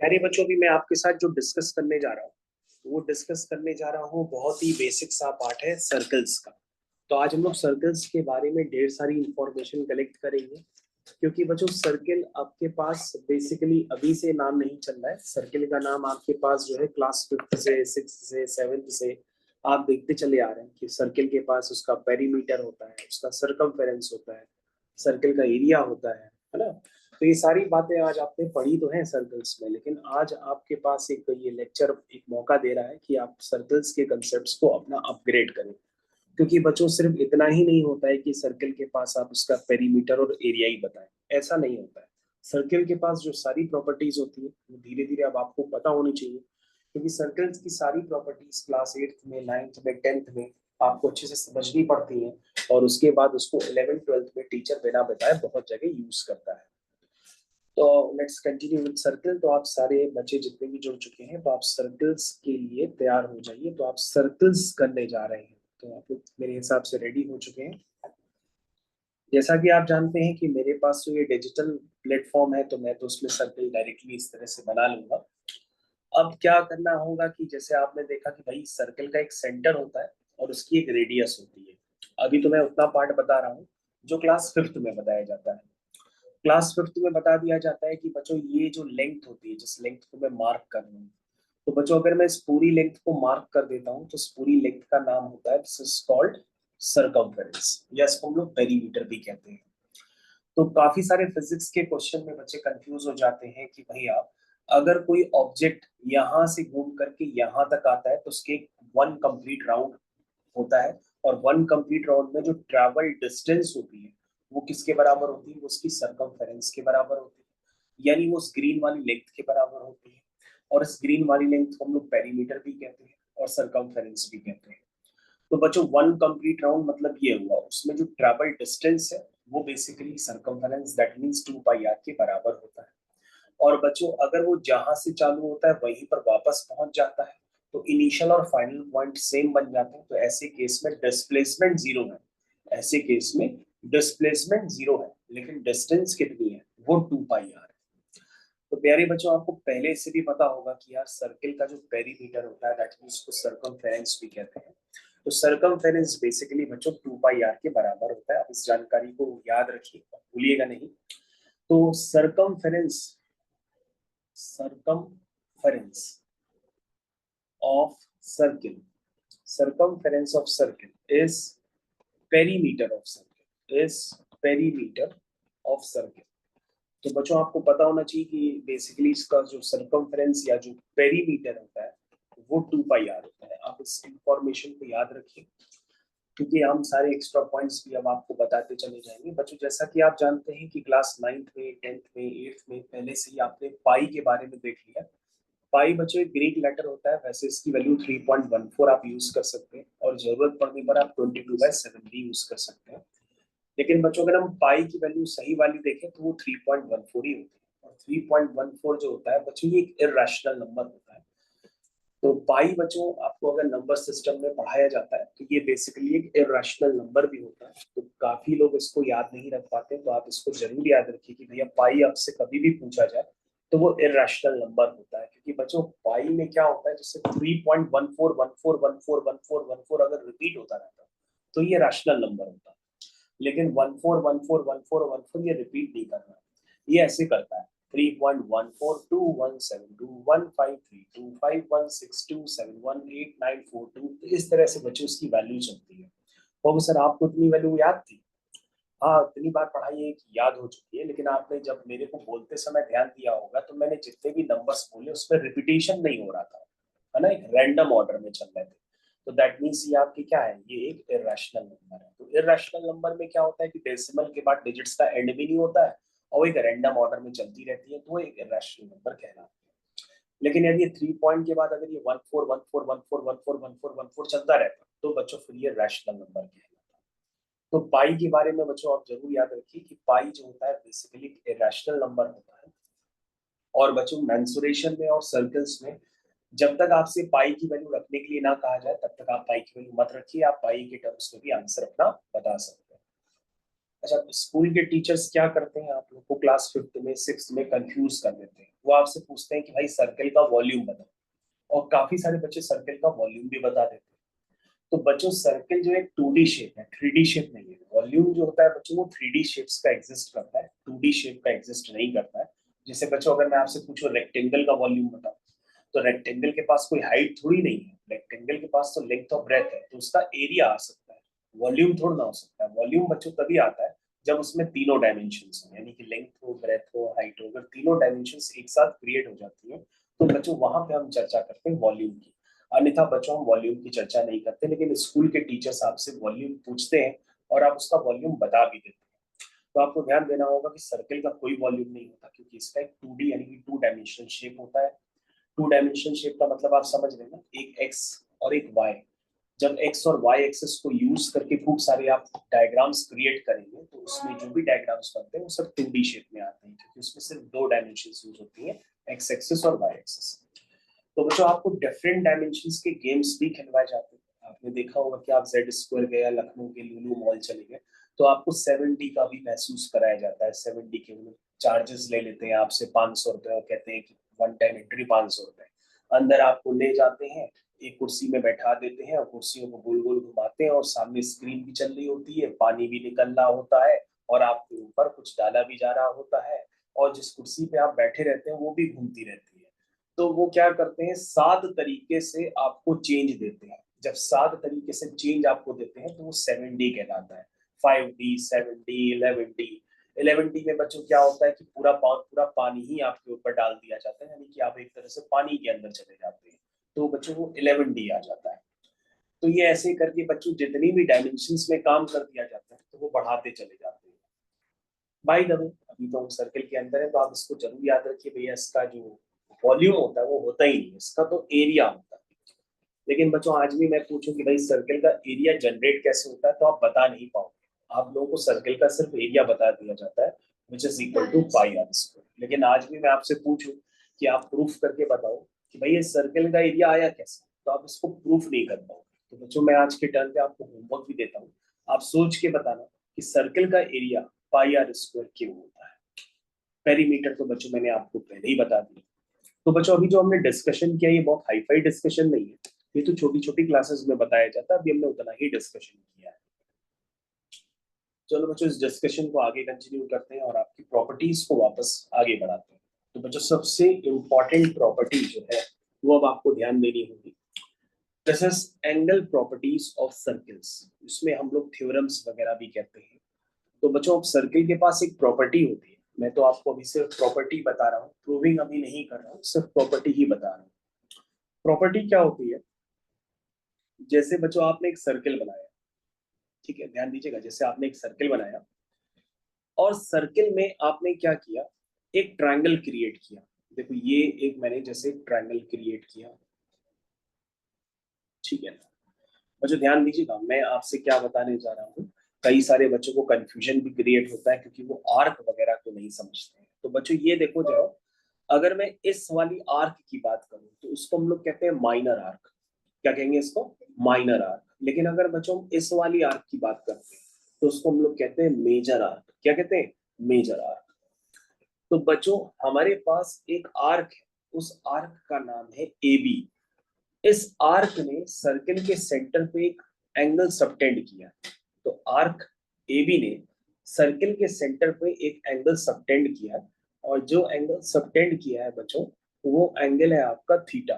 मेरे बच्चों भी मैं आपके साथ जो डिस्कस करने जा रहा हूँ वो डिस्कस करने जा रहा हूँ बहुत ही बेसिक सा पार्ट है सर्कल्स का। तो आज हम लोग सर्कल्स के बारे में ढेर सारी इंफॉर्मेशन कलेक्ट करेंगे, क्योंकि बच्चों सर्किल आपके पास बेसिकली अभी से नाम नहीं चल रहा है। सर्किल का नाम आपके पास जो है क्लास 5th से 6th से 7th से आप देखते चले आ रहे हैं कि सर्किल के पास उसका पेरीमीटर होता है, उसका सर्कमफेरेंस होता है, सर्किल का एरिया होता है ना। तो ये सारी बातें आज आपने पढ़ी तो हैं सर्कल्स में, लेकिन आज आपके पास एक ये लेक्चर एक मौका दे रहा है कि आप सर्कल्स के कंसेप्ट्स को अपना अपग्रेड करें। क्योंकि बच्चों सिर्फ इतना ही नहीं होता है कि सर्किल के पास आप उसका पेरीमीटर और एरिया ही बताएं, ऐसा नहीं होता है। सर्किल के पास जो सारी प्रॉपर्टीज होती है वो धीरे धीरे अब आपको पता होनी चाहिए, क्योंकि सर्कल्स की सारी प्रॉपर्टीज क्लास 8th में 9th में 10th में आपको अच्छे से समझनी पड़ती हैं, और उसके बाद उसको 11th 12th में टीचर बिना बताए बहुत जगह यूज करता है। तो लेट्स कंटिन्यू विद सर्कल। तो आप सारे बच्चे जितने भी जुड़ चुके हैं तो आप सर्कल्स के लिए तैयार हो जाइए। तो आप सर्कल्स करने जा रहे हैं, तो आप लोग मेरे हिसाब से रेडी हो चुके हैं। जैसा कि आप जानते हैं कि मेरे पास तो ये डिजिटल प्लेटफॉर्म है, तो मैं तो उसमें सर्कल डायरेक्टली इस तरह से बना लूंगा। अब क्या करना होगा कि जैसे आपने देखा कि भाई सर्कल का एक सेंटर होता है और उसकी एक रेडियस होती है। अभी तो मैं उतना पार्ट बता रहा हूँ जो क्लास 5th में बताया जाता है। क्लास 5th में बता दिया जाता है कि बच्चों ये जो लेंथ होती है, जिस लेंथ को मैं मार्क कर रहा हूँ, तो बच्चों अगर मैं इस पूरी लेंथ को मार्क कर देता हूँ तो इस पूरी लेंथ का नाम होता है, दिस इज कॉल्ड सर्कमफेरेंस, या इसको हम लोग पेरीमीटर भी कहते हैं। तो काफी सारे फिजिक्स के क्वेश्चन में बच्चे कंफ्यूज हो जाते हैं कि भैया अगर कोई ऑब्जेक्ट यहाँ से घूम करके यहाँ तक आता है तो उसके वन कंप्लीट राउंड होता है, और वन कंप्लीट राउंड में जो ट्रैवल डिस्टेंस होती है वो किसके बराबर होती है, वो उसकी सरकमफेरेंस के बराबर होती है, यानी वो उस ग्रीन वाली लेंथ के बराबर होती है। और इस ग्रीन वाली लेंथ को हम लोग पेरीमीटर भी कहते हैं और सरकमफेरेंस भी कहते हैं। तो बच्चों वन कंप्लीट राउंड मतलब ये हुआ, उसमें जो ट्रैवल डिस्टेंस है वो basically circumference that means 2 pi r के बराबर होता है। और बच्चों अगर वो जहां से चालू होता है वहीं पर वापस पहुंच जाता है तो इनिशियल और फाइनल पॉइंट सेम बन जाते हैं। तो ऐसे केस में डिस्प्लेसमेंट जीरो है, ऐसे केस में डिस्प्लेसमेंट जीरो है, लेकिन डिस्टेंस कितनी है, वो 2 पाई आर है। तो प्यारे बच्चों आपको पहले से भी पता होगा कि यार सर्किल का जो पेरीमीटर होता है दैट मींस उसको सर्कमफेरेंस भी कहते हैं। तो सर्कमफेरेंस बेसिकली बच्चों 2 पाई आर के बराबर होता है। आप इस जानकारी को याद रखिए, भूलिएगा नहीं। तो circumference circumference of circle circumference of circle is perimeter of circle is perimeter of circle। तो बच्चों आपको पता होना चाहिए कि बेसिकली इसका जो सर्कमफेरेंस या जो पेरीमीटर होता है वो 2 पाई आर होता है। आप इस इंफॉर्मेशन को याद रखिए, क्योंकि हम सारे एक्स्ट्रा पॉइंट्स भी अब आपको बताते चले जाएंगे। बच्चों जैसा कि आप जानते हैं कि क्लास 9th में 10th में 8th में पहले से ही आपने पाई के बारे में देख लिया। पाई बच्चों एक ग्रीक लेटर होता है, वैसे इसकी वैल्यू 3.14 आप यूज कर सकते हैं, और जरूरत पड़ने पर आप 22/7 भी यूज कर सकते हैं। लेकिन बच्चों अगर हम पाई की वैल्यू सही वाली देखें तो वो 3.14 ही होती है, और 3.14 जो होता है बच्चों ये एक इरेशनल नंबर होता है। तो पाई बच्चों आपको अगर नंबर सिस्टम में पढ़ाया जाता है तो ये बेसिकली एक इरेशनल नंबर भी होता है। तो काफी लोग इसको याद नहीं रख पाते, तो आप इसको जरूर याद रखिए कि भैया पाई आपसे कभी भी पूछा जाए तो वो इरेशनल नंबर होता है। क्योंकि बच्चों पाई में क्या होता है, जैसे 3.1414141414 अगर रिपीट होता रहता है तो ये रैशनल नंबर होता है। लेकिन 14141414 ये रिपीट नहीं करना, ये ऐसे करता है 3.14217215325162718942। तो इस तरह से बच्चों उसकी वैल्यू चलती है। तो सर आपको इतनी वैल्यू याद थी? हाँ, इतनी बार पढ़ाई है कि याद हो चुकी है, लेकिन आपने जब मेरे को बोलते समय ध्यान दिया होगा तो मैंने जितने भी नंबर्स बोले उसमें रिपीटेशन नहीं हो रहा था, है ना, एक रैंडम ऑर्डर में चल रहे थे। तो दैट मीन्स ये आपकी क्या है, ये एक इरेशनल नंबर है। तो इरेशनल नंबर में क्या होता है कि डेसिमल के बाद डिजिट्स का एंड भी नहीं होता है, और वो एक रैंडम ऑर्डर में चलती रहती है, तो वो एक इरेशनल नंबर कहलाती है। लेकिन यदि 3 पॉइंट के बाद अगर ये 141414141414 चलता रहता तो बच्चों फिर ये रैशनल नंबर कहलाता। तो पाई के बारे में बच्चों आप जरूर याद रखिए कि पाई जो होता है बेसिकली इरेशनल नंबर होता है। और बच्चों मेंसुरेशन में और सर्कल्स में जब तक आपसे पाई की वैल्यू रखने के लिए ना कहा जाए तब तक आप पाई की वैल्यू मत रखिए। आप पाई के टर्म्स में भी आंसर अपना बता सकते हैं। अच्छा, स्कूल के टीचर्स क्या करते हैं, आप लोग को क्लास 5th में 6th में कंफ्यूज कर देते हैं। वो आपसे पूछते हैं कि भाई सर्कल का वॉल्यूम बताओ, और काफी सारे बच्चे सर्कल का वॉल्यूम भी बता देते हैं। तो बच्चों सर्कल जो है 2D शेप है, 3D शेप नहीं है। वॉल्यूम जो होता है बच्चों वो 3D शेप्स का एग्जिस्ट करता है, 2D शेप का एग्जिस्ट नहीं करता है। जैसे बच्चों अगर मैं आपसे पूछूं रेक्टेंगल का वॉल्यूम बताओ, तो रेक्टेंगल के पास कोई हाइट थोड़ी नहीं है, रेक्टेंगल के पास तो लेंथ और ब्रेथ है, तो उसका एरिया आ सकता है, वॉल्यूम थोड़ा ना हो सकता है। वॉल्यूम बच्चों तभी आता है जब उसमें तीनों डायमेंशंस हो, यानी कि लेंथ हो, ब्रेथ हो, हाइट हो। अगर तीनों डायमेंशंस एक साथ क्रिएट हो जाती है तो बच्चों वहां पे हम चर्चा करते हैं वॉल्यूम की। अन्यथा बच्चों हम वॉल्यूम की चर्चा नहीं करते, लेकिन स्कूल के टीचर्स आपसे वॉल्यूम पूछते हैं और आप उसका वॉल्यूम बता भी देते हैं। तो आपको ध्यान देना होगा कि सर्कल का कोई वॉल्यूम नहीं होता, क्योंकि इसका एक 2D यानी कि 2 डायमेंशनल शेप होता है। 2 डायमेंशनल शेप का मतलब आप समझ रहे हैं ना, एक एक्स और एक वाई। जब एक्स और वाई एक्सेस को यूज करके खूब सारे आप डायग्राम्स क्रिएट करेंगे तो उसमें जो भी डायग्राम्स बनते हैं वो सब 2D शेप में आते हैं, क्योंकि उसमें सिर्फ 2 डायमेंशंस यूज होती हैं, एक्स एक्सेस और वाई एक्सेस। तो बच्चों आपको डिफरेंट डायमेंशंस के गेम्स भी खिलवाए जाते हैं। आपने देखा होगा कि आप जेड स्क्वायर गए या लखनऊ के लुलु मॉल चले गए तो आपको 7D का भी महसूस कराया जाता है। 7D के वो चार्जेस ले लेते हैं आपसे 500 रुपए और कहते हैं कि 1 टाइम एंट्री 500 रुपए। अंदर आपको ले जाते हैं, एक कुर्सी में बैठा देते हैं और कुर्सियों को गोल गोल घुमाते हैं और सामने स्क्रीन भी चल रही होती है, पानी भी निकल रहा होता है और आपके ऊपर कुछ डाला भी जा रहा होता है, और जिस कुर्सी पे आप बैठे रहते हैं वो भी घूमती रहती है। तो वो क्या करते हैं, 7 तरीके से आपको चेंज देते हैं। जब 7 तरीके से चेंज आपको देते हैं तो वो 7D कहलाता है। 5D, 7D, 11D। 11D में बच्चों क्या होता है कि पूरा पानी ही आपके ऊपर डाल दिया जाता है, यानी कि आप एक तरह से पानी के अंदर चले जाते हैं, तो बच्चों को 11D आ जाता है। तो ये ऐसे करके बच्चों जितनी भी डायमेंशंस में काम कर दिया जाता है तो वो बढ़ाते चले जाते हैं। बाय द वे अभी तो हम सर्कल के अंदर है, तो आप इसको जरूर याद रखिए भैया, इसका जो वॉल्यूम होता है वो होता ही नहीं, इसका तो एरिया होता है। लेकिन बच्चों आज भी मैं पूछूं कि भाई सर्कल का एरिया जनरेट कैसे होता है तो आप बता नहीं पाओगे। आप लोगों को सर्कल का सिर्फ एरिया बता दिया जाता है, which is equal to pi r square. लेकिन आज भी मैं आपसे पूछूं कि आप प्रूफ करके बताओ कि भाई ये सर्कल का एरिया आया कैसे, तो आप इसको प्रूफ नहीं कर पाओगे। तो बच्चों मैं आज के टर्न पे आपको होमवर्क भी देता हूँ, आप सोच के बताना कि सर्कल का एरिया पाई आर स्क्वायर क्यों होता है। पेरीमीटर तो बच्चों मैंने आपको पहले ही बता दिया। तो बच्चों अभी जो हमने डिस्कशन किया ये बहुत हाईफाई डिस्कशन नहीं है, ये तो छोटी छोटी क्लासेस में बताया जाता है, अभी हमने उतना ही डिस्कशन किया है। चलो बच्चों इस डिस्कशन को आगे कंटिन्यू करते हैं और आपकी प्रॉपर्टीज को वापस आगे बढ़ाते हैं। तो बच्चों सबसे इंपॉर्टेंट प्रॉपर्टी जो है वो अब आपको ध्यान देनी होगी, this is angle properties of circles. इसमें हम लोग थ्योरम्स वगैरह भी कहते हैं। तो बच्चों सर्कल के पास एक प्रॉपर्टी होती है, मैं तो आपको अभी सिर्फ प्रॉपर्टी बता रहा हूँ, प्रूविंग अभी नहीं कर रहा हूँ, सिर्फ प्रॉपर्टी ही बता रहा हूँ। प्रॉपर्टी क्या होती है, जैसे बच्चों आपने एक सर्कल बनाया, ठीक है ध्यान दीजिएगा, जैसे आपने एक सर्कल बनाया और सर्कल में आपने क्या किया, एक ट्रायंगल क्रिएट किया। देखो ये एक मैंने जैसे ट्रायंगल क्रिएट किया, ठीक है ना। बच्चों ध्यान दीजिएगा मैं आपसे क्या बताने जा रहा हूँ, कई सारे बच्चों को कंफ्यूजन भी क्रिएट होता है क्योंकि वो आर्क वगैरह को नहीं समझते हैं। तो बच्चों ये देखो जो, अगर मैं इस वाली आर्क की बात करूं तो उसको हम लोग कहते हैं माइनर आर्क। क्या कहेंगे इसको, माइनर आर्क। लेकिन अगर बच्चों हम इस वाली आर्क की बात करते हैं तो उसको हम लोग कहते हैं मेजर आर्क। क्या कहते हैं, मेजर आर्क। तो बच्चों हमारे पास एक आर्क है, उस आर्क का नाम है ए बी। इस आर्क ने सर्कल के सेंटर पे एक एंगल सबटेंड किया। तो आर्क ए बी ने सर्कल के सेंटर पे एक एंगल सबटेंड किया, और जो एंगल सबटेंड किया है बच्चों वो एंगल है आपका थीटा।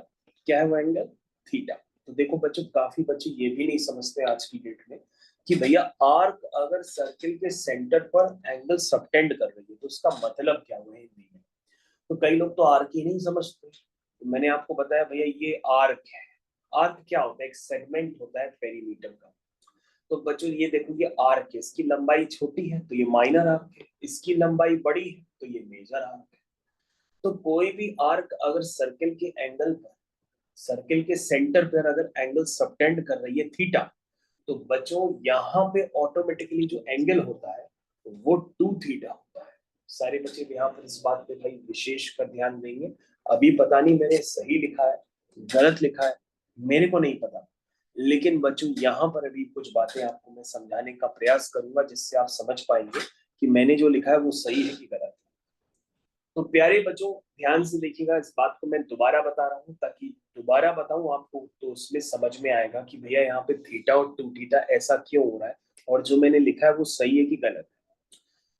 क्या है वो एंगल, थीटा। तो देखो बच्चों काफी बच्चे ये भी नहीं समझते आज की डेट में कि भैया आर्क अगर सर्कल के सेंटर पर एंगल सबटेंड कर रही है तो उसका मतलब क्या हुआ हिंदी में। तो कई लोग तो आर्क ही नहीं समझते। तो मैंने आपको बताया भैया ये आर्क है। आर्क क्या होता है, एक सेगमेंट होता है पेरीमीटर का। तो बच्चों ये देखो ये आर्क है, इसकी लंबाई छोटी है तो ये माइनर आर्क है, इसकी लंबाई बड़ी है तो ये मेजर आर्क है। तो कोई भी आर्क अगर सर्कल के एंगल पर, सर्कल के सेंटर पर अगर एंगल सबटेंड कर रही है थीटा, तो बच्चों यहाँ पे ऑटोमेटिकली जो एंगल होता है वो 2 थीटा होता है। सारे बच्चे यहाँ पर इस बात पे भाई विशेष कर ध्यान देंगे। अभी पता नहीं मैंने सही लिखा है गलत लिखा है, मेरे को नहीं पता, लेकिन बच्चों यहाँ पर अभी कुछ बातें आपको मैं समझाने का प्रयास करूंगा जिससे आप समझ पाएंगे कि मैंने जो लिखा है वो सही है कि गलत है। तो प्यारे बच्चों ध्यान से देखिएगा, इस बात को मैं दोबारा बता रहा हूँ ताकि दोबारा बताऊं आपको तो उसमें समझ में आएगा कि भैया यहाँ पे थीटा और टू थीटा ऐसा क्यों हो रहा है और जो मैंने लिखा है वो सही है कि गलत है।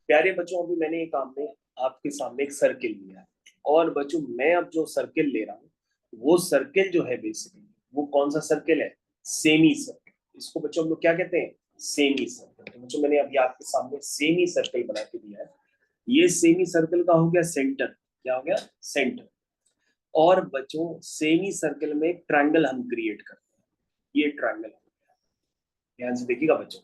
प्यारे बच्चों अभी मैंने एक काम में आपके सामने एक सर्किल लिया है और बच्चों मैं अब जो सर्किल ले रहा हूँ वो सर्किल जो है बेसिकली वो कौन सा सर्किल है, सेमी सर्किल। इसको बच्चों हम लोग क्या कहते हैं, सेमी सर्किल। तो बच्चों मैंने अभी आपके सामने सेमी सर्किल बना के दिया है। ये सेमी सर्कल का हो गया सेंटर, क्या हो गया सेंटर। और बच्चों सेमी सर्कल में एक ट्रायंगल हम क्रिएट करते हैं, ये ट्रायंगल हो गया। ध्यान से देखिएगा बच्चों।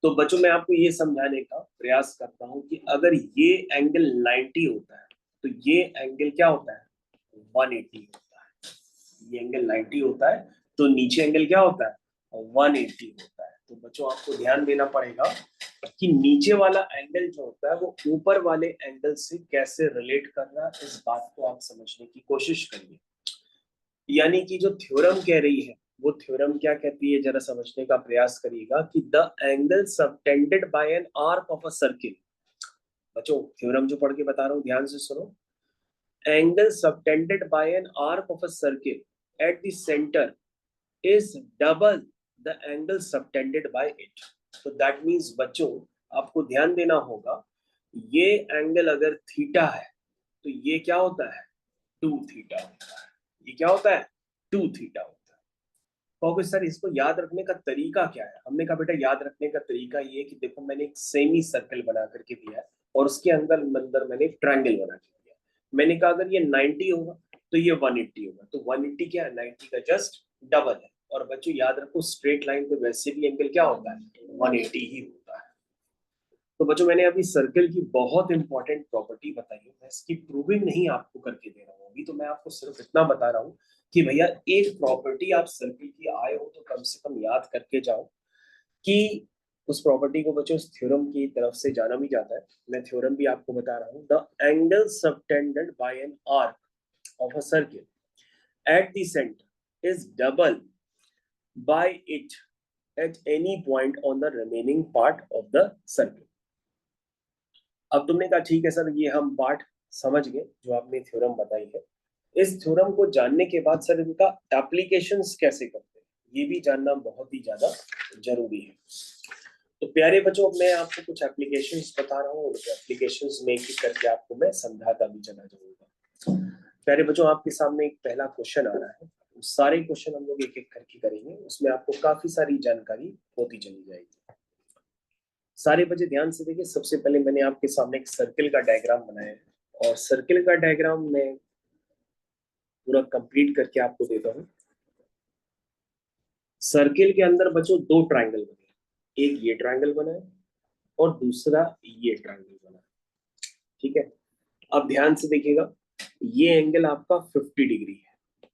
तो बच्चों मैं आपको ये समझाने का प्रयास करता हूं कि अगर ये एंगल 90 होता है तो ये एंगल क्या होता है, 180 होता है। ये एंगल 90 होता है तो नीचे एंगल क्या होता है, 180 होता है। तो बच्चों आपको ध्यान देना पड़ेगा कि नीचे वाला एंगल जो होता है वो ऊपर वाले एंगल से कैसे रिलेट कर रहा है, इस बात को आप समझने की कोशिश करिए। यानी कि जो थ्योरम कह रही है वो थ्योरम क्या कहती है, जरा समझने का प्रयास करिएगा कि the angle subtended bye an arc of a circle. बच्चों थ्योरम जो पढ़ के बता रहा हूं ध्यान से सुनो। Angle subtended bye an arc of a circle at the centre is double the angle subtended by it। तो that means बच्चों आपको ध्यान देना होगा, ये एंगल अगर थीटा है तो ये क्या होता है, टू थीटा होता है। ये क्या होता है, टू थीटा होता है। कहोगे सर इसको याद रखने का तरीका क्या है। हमने कहा बेटा याद रखने का तरीका ये है कि देखो मैंने एक सेमी सर्कल बना करके दिया है और उसके अंदर अंदर मैंने एक ट्रायंगल बना के दिया। मैंने कहा अगर ये 90 होगा तो ये 180 होगा। तो 180 क्या है, 90 का जस्ट डबल है। और बच्चों याद रखो स्ट्रेट लाइन पे वैसे भी एंगल क्या होता है, 180 ही होता है। तो बच्चों मैंने अभी सर्कल की बहुत इंपॉर्टेंट प्रॉपर्टी बताई है, मैं इसकी प्रूविंग नहीं आपको करके दे रहा हूँ अभी, तो मैं आपको सिर्फ इतना बता रहा हूँ कि भैया एक प्रॉपर्टी आप सर्कल की आए हो तो कम से कम याद करके जाओ कि उस प्रॉपर्टी को बच्चों उस थ्योरम की तरफ से जाना भी जाता है। मैं थ्योरम भी आपको बता रहा हूँ। The angle subtended bye an arc of a circle at the center is double by it at any point on the remaining part of the circle। अब तुमने कहा ठीक है सर ये हम पार्ट समझ गए जो आपने थ्योरम बताई है। इस थ्योरम को जानने के बाद सर इनका एप्लीकेशंस कैसे करते हैं ये भी जानना बहुत ही ज्यादा जरूरी है। तो प्यारे बच्चों मैं आपको कुछ एप्लीकेशंस बता रहा हूँ और एप्लीकेशंस में एक एक करके आपको मैं समझाता भी चला जाऊंगा। प्यारे बच्चों आपके सामने एक पहला क्वेश्चन आ रहा है, सारे क्वेश्चन हम लोग एक एक करके करेंगे, उसमें आपको काफी सारी जानकारी होती चली जाएगी। सारे बच्चे ध्यान से देखिए। सबसे पहले मैंने आपके सामने एक सर्किल का डायग्राम बनाया है और सर्किल का डायग्राम मैं पूरा कंप्लीट करके आपको देता हूँ। सर्किल के अंदर बच्चों दो ट्रायंगल बने, एक ये ट्रायंगल बना है और दूसरा ये ट्रायंगल बना है। ठीक है, अब ध्यान से देखिएगा, ये एंगल आपका 50 डिग्री है,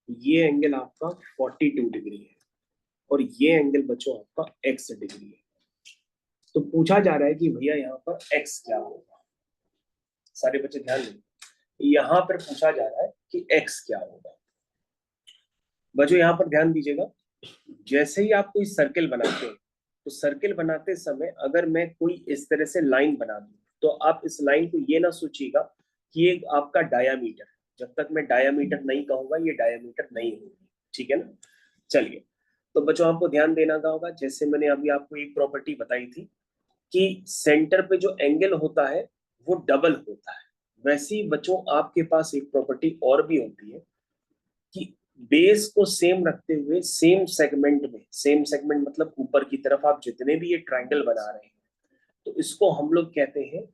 ये एंगल आपका 42 डिग्री है और ये एंगल बच्चों आपका x डिग्री है। तो पूछा जा रहा है कि भैया यहाँ पर x क्या होगा। सारे बच्चे ध्यान दें, यहाँ पर पूछा जा रहा है कि x क्या होगा। बच्चों यहाँ पर ध्यान दीजिएगा, जैसे ही आप कोई सर्किल बनाते हैं तो सर्किल बनाते समय अगर मैं कोई इस तरह से लाइन बना दूं तो आप इस लाइन को ये ना सोचिएगा कि ये आपका डायामीटर, जब तक मैं डायामीटर नहीं कहूंगा ये डायामीटर नहीं होगी। ठीक है ना, चलिए। तो बच्चों आपको ध्यान देना का होगा, जैसे मैंने अभी आपको एक प्रॉपर्टी बताई थी कि सेंटर पे जो एंगल होता है वो डबल होता है, वैसे ही बच्चों आपके पास एक प्रॉपर्टी और भी होती है कि बेस को सेम रखते हुए सेम सेगमेंट में, सेम सेगमेंट मतलब ऊपर की तरफ आप जितने भी ये ट्रायंगल बना रहे हैं तो इसको हम लोग कहते हैं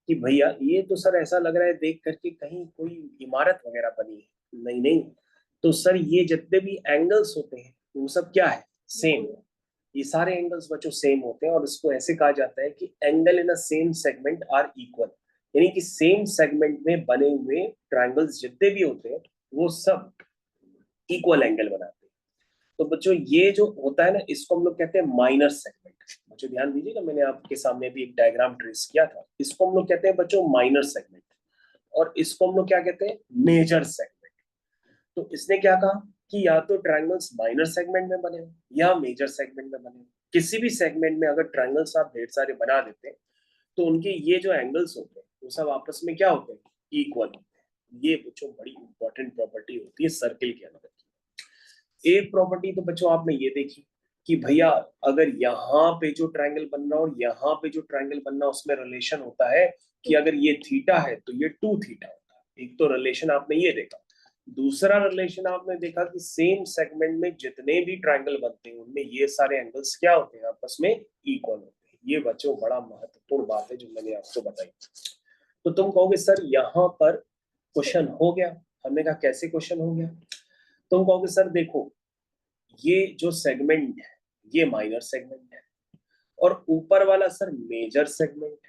कि भैया ये तो सर ऐसा लग रहा है देख करके कहीं कोई इमारत वगैरह बनी है। नहीं नहीं, तो सर ये जितने भी एंगल्स होते हैं वो सब क्या है, सेम। ये सारे एंगल्स बच्चों सेम होते हैं और इसको ऐसे कहा जाता है कि angle in a same segment are equal. यानी कि सेम सेगमेंट में बने हुए ट्रायंगल्स जितने भी होते हैं वो सब इक्वल एंगल बनाते हैं। तो बच्चों ये जो होता है ना इसको हम लोग कहते हैं माइनर सेगमेंट। बच्चों ध्यान दीजिएगा, मैंने आपके सामने भी एक डायग्राम ट्रेस किया था, इसको हम लोग कहते हैं बच्चों माइनर सेगमेंट और इसको हम लोग क्या कहते हैं, मेजर सेगमेंट। तो इसने क्या कहा कि या तो ट्रायंगल्स माइनर सेगमेंट में बने या मेजर सेगमेंट में बने। किसी भी सेगमेंट में अगर ट्रायंगल्स आप ढेर सारे बना देते हैं तो उनके ये जो एंगल्स होते हैं वो सब आपस में क्या होते हैं, इक्वल होते हैं। ये बच्चों बड़ी इंपॉर्टेंट प्रॉपर्टी होती है सर्किल के अंदर की। एक प्रॉपर्टी तो बच्चों आपने ये देखी कि भैया अगर यहाँ पे जो ट्रायंगल बन रहा है और यहाँ पे जो ट्रायंगल बन रहा है उसमें रिलेशन होता है कि अगर ये थीटा है तो ये 2 थीटा होता है। एक तो रिलेशन आपने ये देखा। दूसरा रिलेशन आपने देखा कि सेम सेगमेंट में जितने भी ट्रायंगल बनते हैं उनमें ये सारे एंगल्स क्या होते हैं, आपस में इक्वल होते हैं। ये बच्चों बड़ा महत्वपूर्ण बात है जो मैंने आपको बताई। तो तुम कहोगे सर यहाँ पर क्वेश्चन हो गया। हमने कहा कैसे क्वेश्चन हो गया। तुम कहोगे सर देखो ये जो सेगमेंट है ये माइनर सेगमेंट है और ऊपर वाला सर मेजर सेगमेंट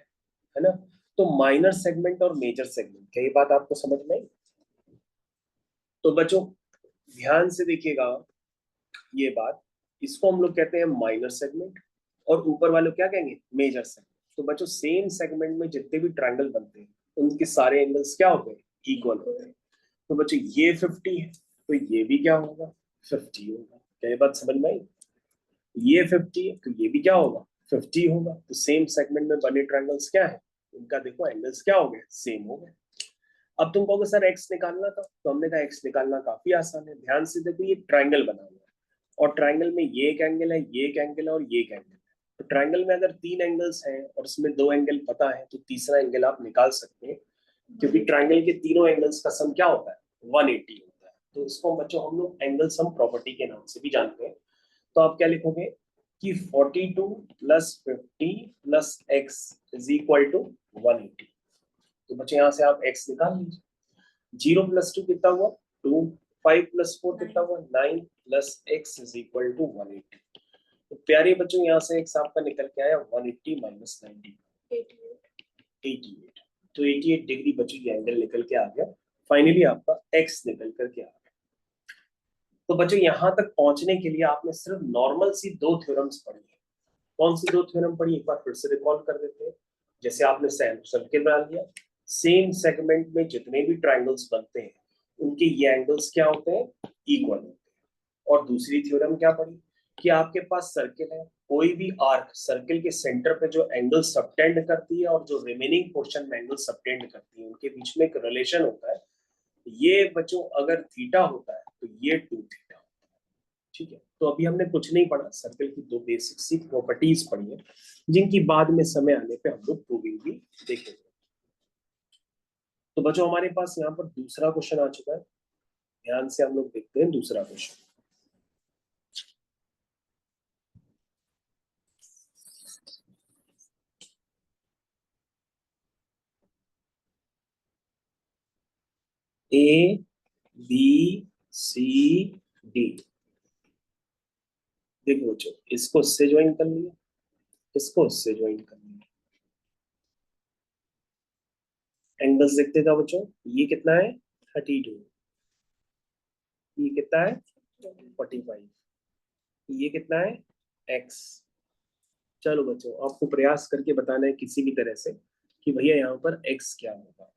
है ना। तो माइनर सेगमेंट और मेजर सेगमेंट, क्या ये बात आपको समझ में आई? तो बच्चों ध्यान से देखिएगा ये बात, इसको हम लोग कहते हैं माइनर सेगमेंट और ऊपर वाले क्या कहेंगे, मेजर सेगमेंट। तो बच्चों सेम सेगमेंट में जितने भी ट्रायंगल बनते हैं उनके सारे एंगल्स क्या होते हैं, इक्वल होते हैं। तो बच्चों ये 50 है तो ये भी क्या होगा, 50 होगा। क्या ये बात समझ में आई? ये 50 है तो ये भी क्या होगा, 50 होगा। तो सेम सेगमेंट में बने ट्रायंगल्स क्या है, उनका देखो एंगल्स क्या हो गए, सेम हो गए। अब तुम कहोगे सर एक्स निकालना था, तो हमने कहा एक्स निकालना काफी आसान है। ध्यान से देखो ये ट्रायंगल बना हुआ है और ट्रायंगल में ये एक एंगल है, ये एक एंगल है और ये एक एंगल है। तो ट्रायंगल में अगर 3 एंगल्स हैं और इसमें 2 एंगल पता है तो तीसरा एंगल आप निकाल सकते हैं, क्योंकि ट्रायंगल के तीनों एंगल्स का सम क्या होता है, 180 होता है। तो इसको बच्चों हम लोग एंगल सम प्रॉपर्टी के नाम से भी जानते हैं। तो आप क्या लिखोगे कि 42 plus 50 plus x is equal to 180। तो बच्चे यहाँ से आप x निकाल लीजिए। 0 प्लस 2 कितना हुआ, 2। 5 प्लस 4 कितना हुआ, 9 plus x is equal to 180। तो प्यारे बच्चों यहाँ से x आपका निकल के आया 180 माइनस 90, 88। तो 88 डिग्री बच्चों ये एंगल निकल के आ गया। फाइनली आपका x निकल करके आ गया। तो बच्चों यहाँ तक पहुंचने के लिए आपने सिर्फ नॉर्मल सी 2 थ्योरम्स पढ़ी है। कौन सी 2 थ्योरम पढ़ी, एक बार फिर से रिकॉल कर देते हैं। जैसे आपने सर्किल बना लिया, सेम सेगमेंट में जितने भी ट्रायंगल्स बनते हैं उनके ये एंगल्स क्या होते हैं, इक्वल होते हैं। और दूसरी थ्योरम क्या पढ़ी कि आपके पास सर्किल है, कोई भी आर्क सर्किल के सेंटर पे जो एंगल सबटेंड करती है और जो रिमेनिंग पोर्शन में एंगल सबटेंड करती है उनके बीच में एक रिलेशन होता है। ये बच्चों अगर थीटा होता है तो ये 2 थीटा होता है। ठीक है, तो अभी हमने कुछ नहीं पढ़ा, सर्कल की 2 बेसिक सी प्रॉपर्टीज पढ़ी है जिनकी बाद में समय आने पे हम लोग प्रूविंग भी देखेंगे। तो बच्चों हमारे पास यहाँ पर दूसरा क्वेश्चन आ चुका है। ध्यान से हम लोग देखते हैं दूसरा question. A B C D, देखो बच्चों इसको इससे ज्वाइन कर लिया, इसको इससे ज्वाइन कर लिया। एंगल्स देखते था बच्चों, ये कितना है 32, ये कितना है 45, ये कितना है x। चलो बच्चों आपको प्रयास करके बताना है किसी भी तरह से कि भैया यहाँ पर x क्या होगा।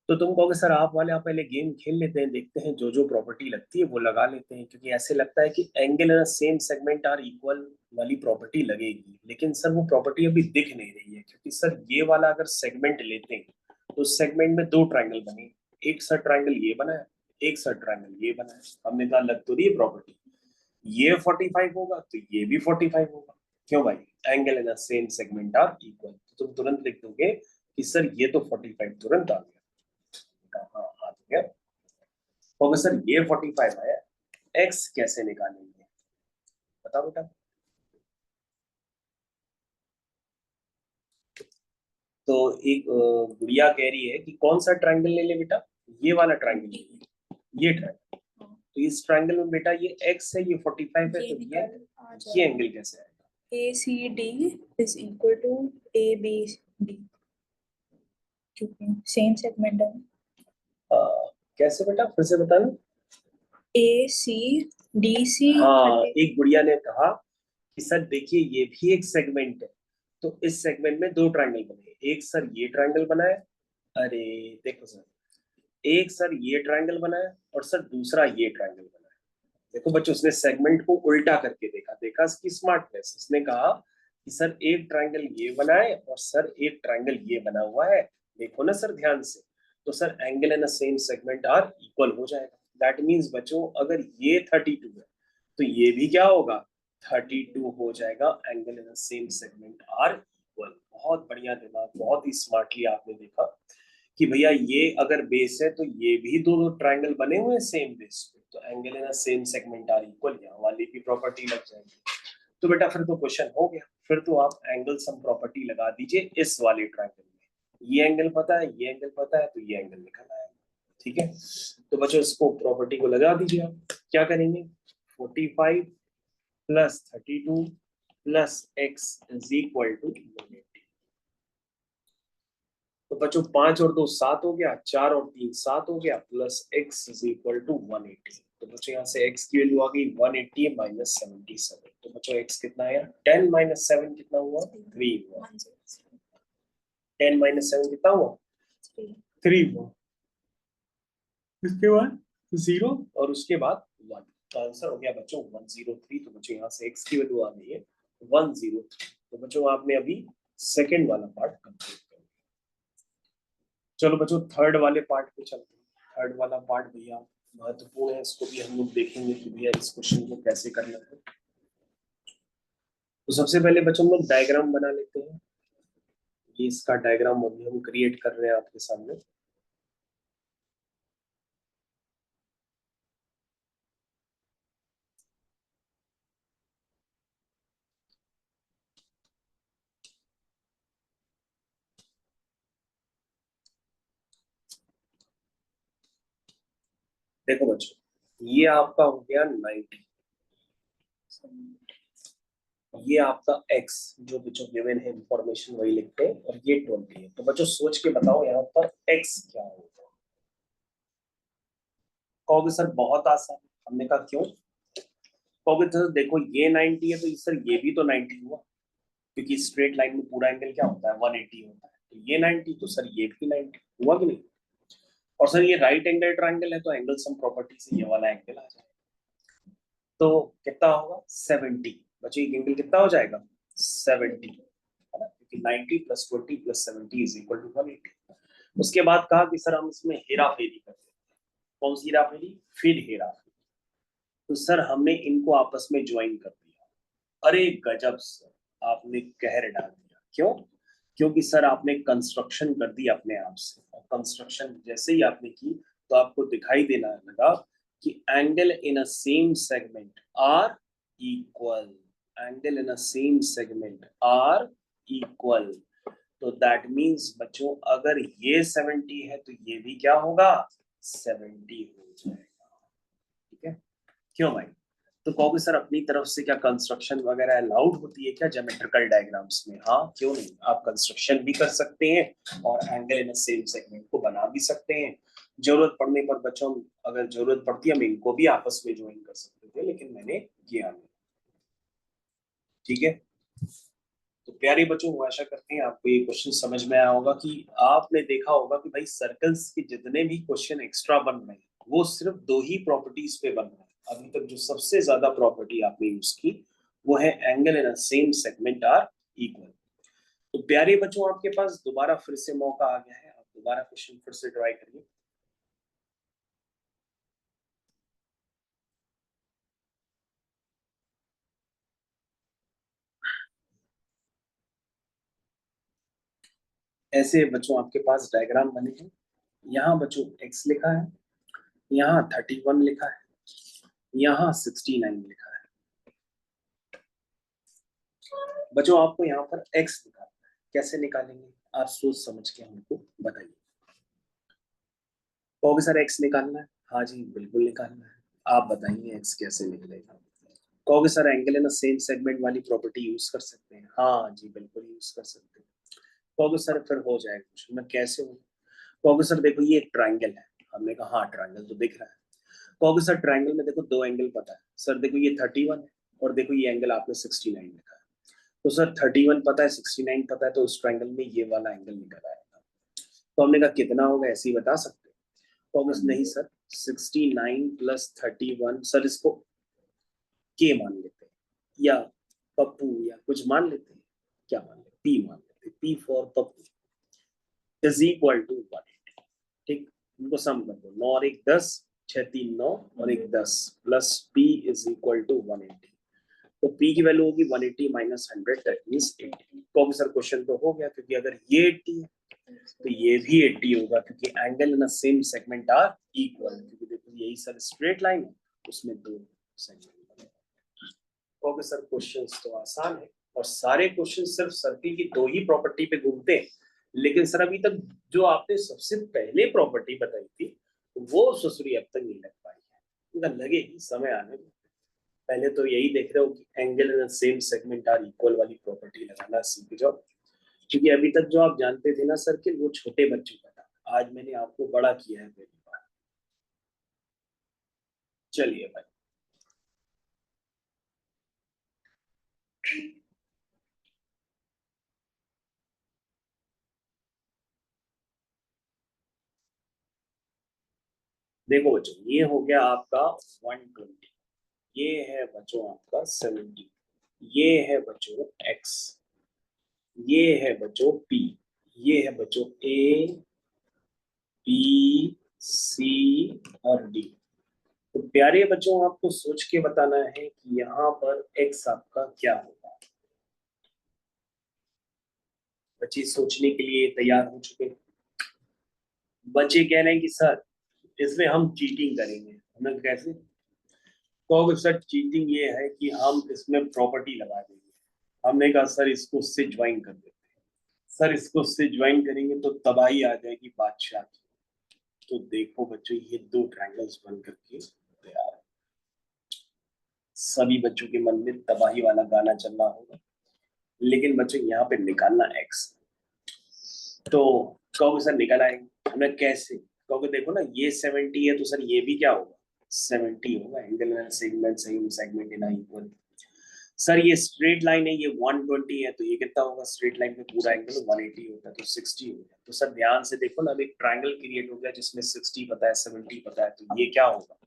तो तुम कहोगे सर आप वाले आप पहले गेम खेल लेते हैं, देखते हैं जो जो प्रॉपर्टी लगती है वो लगा लेते हैं, क्योंकि ऐसे लगता है कि angle and same segment are equal वाली प्रॉपर्टी लगेगी। लेकिन सर वो प्रॉपर्टी अभी दिख नहीं रही है, क्योंकि सर ये वाला अगर सेगमेंट लेते हैं तो उस सेगमेंट में 2 ट्रायंगल बने, एक सर ट्रायंगल ये बना है, एक सर ट्रायंगल ये बना है। हमने कहा लग तो रही है प्रॉपर्टी, ये 45 होगा तो ये भी 45 होगा। क्यों भाई, angle and same segment are equal. तो तुम तुरंत लिख दोगे कि सर ये तो 45 तुरंत आ गया। हाँ आ गया। तो सर ये 45 आया, x कैसे निकालेंगे, बताओ बेटा। तो एक गुड़िया कह रही है कि कौन सा ट्रायंगल ले ले बेटा, ये वाला ट्रायंगल ले ले, ये ट्रायंगल। तो इस ट्रायंगल में बेटा ये x है, ये 45 है, तो ये एंगल कैसे आएगा, ACD is equal to ABD, same segment है। कैसे बेटा फिर से बताना। ACDC, हाँ, एक गुड़िया ने कहा कि सर देखिए ये भी एक सेगमेंट है, तो इस सेगमेंट में 2 ट्रायंगल बने, एक सर ये ट्रायंगल बना है, अरे देखो सर, एक सर ये ट्रायंगल बना है और सर दूसरा ये ट्रायंगल बना है। देखो बच्चों उसने सेगमेंट को उल्टा करके देखा, देखा इसकी स्मार्टनेस। उसने कहा कि सर एक ट्रायंगल ये बना है और सर एक ट्रायंगल ये बना हुआ है, देखो ना सर ध्यान से, तो sir angle in a same segment are equal हो जाएगा। दैट मींस बच्चों अगर ये 32 है तो ये भी क्या होगा, 32 हो जाएगा। Angle in a same segment are equal. बहुत बढ़िया दिमाग, बहुत ही स्मार्टली आपने देखा कि भैया ये अगर बेस है तो ये भी दो दो ट्रायंगल बने हुए हैं सेम बेस पे, तो angle in a same segment are equal, यहाँ वाली भी प्रॉपर्टी लग जाएगी। तो बेटा फिर तो क्वेश्चन हो गया, फिर तो आप एंगल सम प्रॉपर्टी लगा दीजिए इस वाले ट्रायंगल में। ये एंगल पता है, ये एंगल पता है, तो ये एंगल निकल आएगा। ठीक है, तो बच्चों इसको प्रॉपर्टी को लगा दीजिए। आप क्या करेंगे, 45 plus 32 plus x is equal to 180। तो बच्चों 5 और 2 7 हो गया, 4 और 3 7 हो गया, plus x is equal to 180। तो बच्चों यहाँ से x की वैल्यू आ गई 180 माइनस 77। तो बच्चों x कितना आया, 10 माइनस 7 कितना हुआ, 3 हुआ। 10 माइनस 7 कितना हुआ, 3 हुआ। इसके बाद 0 और उसके बाद 1। तो आंसर हो गया बच्चों 103। तो बच्चों यहाँ से x की वैल्यू आ गई है 103। तो बच्चों आपने अभी सेकंड वाला पार्ट कंप्लीट कर लिया। चलो बच्चों थर्ड वाले पार्ट पे चलते हैं। थर्ड वाला पार्ट भैया महत्वपूर्ण है, इसको भी हम लोग देखेंगे कि भैया इस क्वेश्चन को कैसे करना है। तो सबसे पहले बच्चों हम लोग डायग्राम बना लेते हैं। ये इसका डायग्राम अभी हम क्रिएट कर रहे हैं आपके सामने। देखो बच्चों ये आपका हो गया 90, ये आपका x जो बच्चों गिवन है इंफॉर्मेशन वही लिखते हैं, और ये 20 है। तो बच्चों सोच के बताओ यहाँ पर x क्या होगा। कहोगे सर बहुत आसान। हमने कहा क्यों, कहोगे सर देखो ये 90 है तो सर ये भी तो 90 हुआ, क्योंकि स्ट्रेट लाइन में पूरा एंगल क्या होता है 180 होता है। तो ये 90 तो सर ये भी 90 हुआ कि नहीं। और सर ये राइट एंगल ट्राइंगल है तो एंगल सम प्रॉपर्टी से ये वाला एंगल आ जाएगा। तो कितना होगा 70। बच्चों ये एंगल कितना हो जाएगा 70, है ना, क्योंकि 90 plus 20 plus 70 is equal to 180। उसके बाद कहा कि सर हम इसमें हेरा फेरी करते हैं। कौन सी हेरा फेरी, फिर हेरा फेरी। तो सर हमने इनको आपस में ज्वाइन कर दिया। अरे गजब सर, आपने कहर डाल दिया। क्यों, क्योंकि सर आपने कंस्ट्रक्शन कर दी अपने आप से, और कंस्ट्रक्शन जैसे ही आपने की तो आपको दिखाई देना लगा कि angle in a same segment are equal, angle in a same segment are equal. तो दैट मींस बच्चों अगर ये 70 है तो ये भी क्या होगा 70 हो जाएगा। ठीक है, क्यों भाई, तो कहोगे सर अपनी तरफ से क्या कंस्ट्रक्शन वगैरह अलाउड होती है क्या ज्योमेट्रिकल डायग्राम्स में। हाँ क्यों नहीं, आप कंस्ट्रक्शन भी कर सकते हैं और एंगल इन सेम सेगमेंट को बना भी सकते हैं। जरूरत पड़ने पर बच्चों अगर जरूरत पड़ती है हम इनको भी आपस में ज्वाइन कर सकते थे, लेकिन मैंने किया नहीं। ठीक है, तो प्यारे बच्चों आशा करते हैं आपको ये क्वेश्चन समझ में आया होगा कि आपने देखा होगा कि भाई सर्कल्स के जितने भी क्वेश्चन एक्स्ट्रा बन रहे हैं वो सिर्फ दो ही प्रॉपर्टीज पे बन रहे हैं। अभी तक जो सबसे ज्यादा प्रॉपर्टी आपने यूज की वो है angle in a same segment are equal. तो प्यारे बच्चों आपके पास दोबारा फिर से मौका आ गया है, आप दोबारा क्वेश्चन फिर से ट्राई करिए। ऐसे बच्चों आपके पास डायग्राम बने हैं। यहाँ बच्चों x लिखा है, यहाँ 31 लिखा है, यहाँ 69 लिखा है। बच्चों आपको यहाँ पर x निकालना है, कैसे निकालेंगे आप सोच समझ के हमको बताइए। कहोगे सर x निकालना है, हाँ जी बिल्कुल निकालना है। आप बताइए x कैसे निकलेगा। कहोगे sir angle in same segment वाली प्रॉपर्टी यूज कर सकते हैं, हाँ जी बिल्कुल यूज कर सकते हैं। कहोगे सर फिर हो जाएगा क्वेश्चन में कैसे हो। कहोगे सर देखो ये एक ट्राइंगल है, हमने कहा हाँ ट्राइंगल तो दिख रहा है। कहोगे सर ट्राइंगल में देखो दो एंगल पता है, सर देखो ये 31 है और देखो ये एंगल आपने 69 लिखा है। तो सर 31 पता है 69 पता है, तो उस ट्राइंगल में ये वाला एंगल निकल आएगा। तो हमने कहा कितना होगा ऐसे ही बता सकते हैं। तो नहीं सर 69 प्लस 31, सर इसको के मान लेते हैं या पप्पू या कुछ मान लेते हैं। क्या मान लेते, पी मान लेते, P for Pappu is equal to 180। ठीक, इनको सम कर दो, 9 और 1 10, 6 3 9 और 1 10 plus P is equal to 180। तो p की वैल्यू होगी 180 माइनस 100 दैट मींस 80। तो सर क्वेश्चन तो हो गया, क्योंकि अगर ये 80 है तो ये भी 80 होगा, क्योंकि angle in a same segment are equal. क्योंकि देखो यही सर स्ट्रेट लाइन है, उसमें दो सेगमेंट। ओके सर, क्वेश्चंस तो आसान है और सारे क्वेश्चन सिर्फ सर्किल की दो ही प्रॉपर्टी पे घूमते हैं। लेकिन सर अभी तक जो आपने सबसे पहले प्रॉपर्टी बताई थी वो सुसरी अब तक नहीं लग पाई है, लगेगी समय आने में। पहले तो यही देख रहे हो कि angle in same segment are equal वाली प्रॉपर्टी लगाना सीख जाओ, क्योंकि अभी तक जो आप जानते थे ना सर्किल, वो छोटे बच्चों का था। आज मैंने आपको बड़ा किया है पहली बार। चलिए भाई, देखो बच्चों, ये हो गया आपका 120, ये है बच्चों आपका 70, ये है बच्चों x, ये है बच्चों p, ये है बच्चों a b c और d। तो प्यारे बच्चों, आपको सोच के बताना है कि यहाँ पर x आपका क्या होगा। बच्चे सोचने के लिए तैयार हो चुके हैं। बच्चे कह रहे हैं कि सर इसमें हम चीटिंग करेंगे। हमें कैसे कहोगे सर? चीटिंग ये है कि हम इसमें प्रॉपर्टी लगा देंगे। हमने कहा सर इसको उससे ज्वाइन कर देते हैं। सर इसको उससे ज्वाइन करेंगे तो तबाही आ जाएगी बादशाह की। तो देखो बच्चों, ये दो ट्रायंगल्स बन करके तैयार है। सभी बच्चों के मन में तबाही वाला गाना चल रहा होगा, लेकिन बच्चों यहाँ पे निकालना एक्स। तो कहोगे सर निकाला है, हमें कैसे? कहोगे देखो ना, ये 70 है तो सर ये भी क्या होगा, 70 होगा। Angle segment in equal. Sir ये स्ट्रेट लाइन है, ये 120 है, तो ये कितना होगा? स्ट्रेट लाइन पे पूरा एंगल 180 होता है, तो 60 हो गया। तो सर ध्यान से देखो ना, अब एक ट्रायंगल क्रिएट हो गया जिसमें 60 पता है, 70 पता है, तो ये क्या होगा?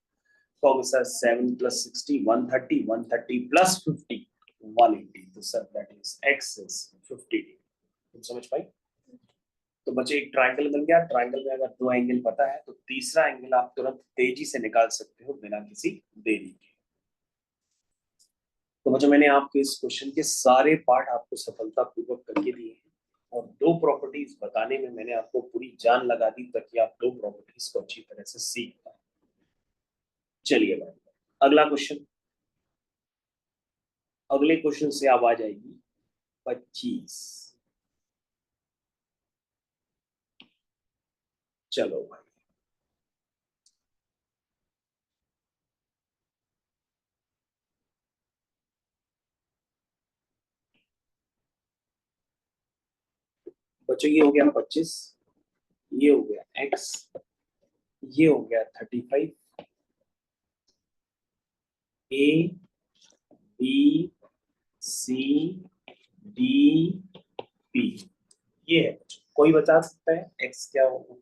तो सर 7 प्लस 60 130, 130 प्लस 50 180। तो sir that is x is 50। तुम समझ पाई? तो बच्चे एक ट्रायंगल बन गया। ट्रायंगल में अगर दो एंगल पता है तो तीसरा एंगल आप तुरंत तेजी से निकाल सकते हो बिना किसी देरी के। तो बच्चों, मैंने आपके इस क्वेश्चन के सारे पार्ट आपको सफलतापूर्वक करके दिए हैं और दो प्रॉपर्टीज बताने में मैंने आपको पूरी जान लगा दी ताकि आप दो प्रॉपर्टीज को अच्छी तरह से सीख पाए। चलिए भाई, अगला क्वेश्चन। अगले क्वेश्चन से आप आ जाएगी 25। चलो भाई, बच्चों ये हो गया 25, ये हो गया x, ये हो गया 35, a b c d p। ये है बच्चों, कोई बता सकता है x क्या होगा?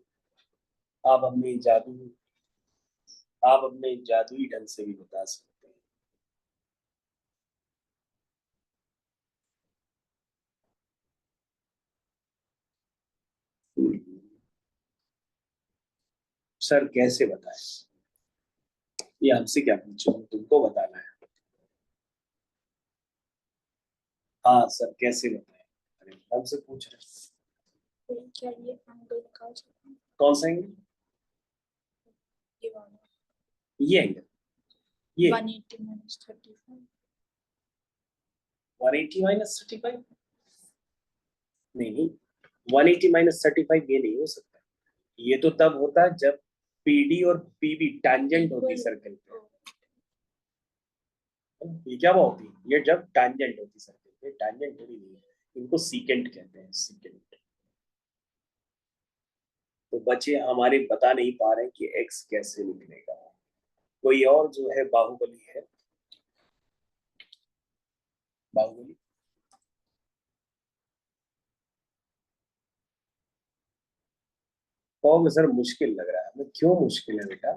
आप अपने जादुई ढंग से भी बता सकते हैं। सर कैसे बताएं? ये हमसे क्या पूछो, तुमको बताना है। हाँ सर, कैसे बताएं? अरे हमसे पूछ रहे हैं। क्या ये एंगल निकाल सकते हैं? कौन सा एंगल? ये वाला ये एंगल, ये 180 minus 35। 180 माइनस 35? नहीं, 180 माइनस 35 ये नहीं हो सकता। ये तो तब होता है जब पीडी और पीबी टैंजेंट होती सर्कल पे। ये क्या होती है? ये जब टैंजेंट होती सर्कल पे। टैंजेंट थोड़ी नहीं है, इनको सीकेंट कहते हैं, सीकेंट। तो बच्चे हमारे बता नहीं पा रहे कि एक्स कैसे निकलेगा। कोई और जो है बाहुबली है, बाहुबली। कहोगे सर मुश्किल लग रहा है हमें। क्यों मुश्किल है बेटा?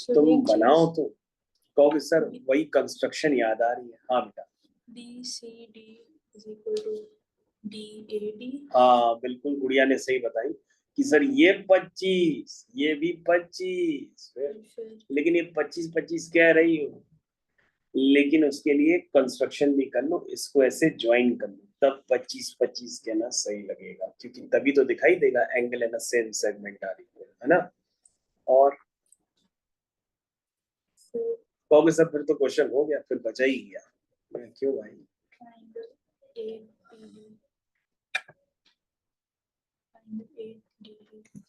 तुम बनाओ तो। कहोगे सर वही कंस्ट्रक्शन याद आ रही है। हाँ बेटा, D C D is equal to DAD. हाँ बिल्कुल, गुड़िया ने सही बताई कि सर ये 25, ये भी 25, फिर लेकिन ये 25 कह रही हो, लेकिन उसके लिए कंस्ट्रक्शन भी कर लो, इसको ऐसे ज्वाइन कर लो, तब 25 कहना सही लगेगा, क्योंकि तभी तो दिखाई देगा एंगल इन सेम सेगमेंट आ रही है ना। और कहोगे सर फिर तो क्वेश्चन हो गया, फिर बचा ही गया। मैं क्यों भाई? triangle APD. Triangle ADP.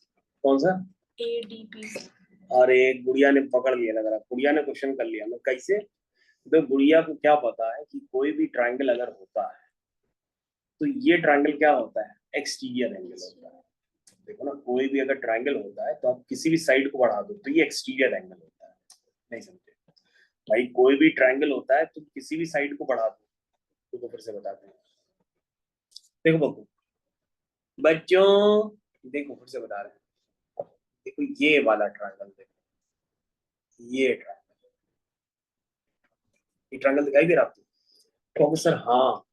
कौन सा? ADP. अरे गुड़िया ने पकड़ लिया, लग रहा गुड़िया ने क्वेश्चन कर लिया। मैं कैसे? तो गुड़िया को क्या पता है कि कोई भी ट्रायंगल अगर होता है तो ये ट्रायंगल क्या होता है? एक्सटीरियर एंगल होता है। देखो ना, कोई भी अगर ट्रायंगल होता है तो आप किसी भी साइड को बढ़ा दो तो ये एक्सटीरियर एंगल होता है। नहीं समझे भाई? कोई भी ट्रायंगल होता है तो किसी भी साइड को बढ़ा दो, तो फिर से बताते हैं। देखो बब्बू बच्चों, देखो फिर से बता रहे हैं। देखो ये वाला ट्रायंगल, देखो ये ट्रायंगल, ये ट्रायंगल दिखाई दे रहा आपको? तो सर हाँ,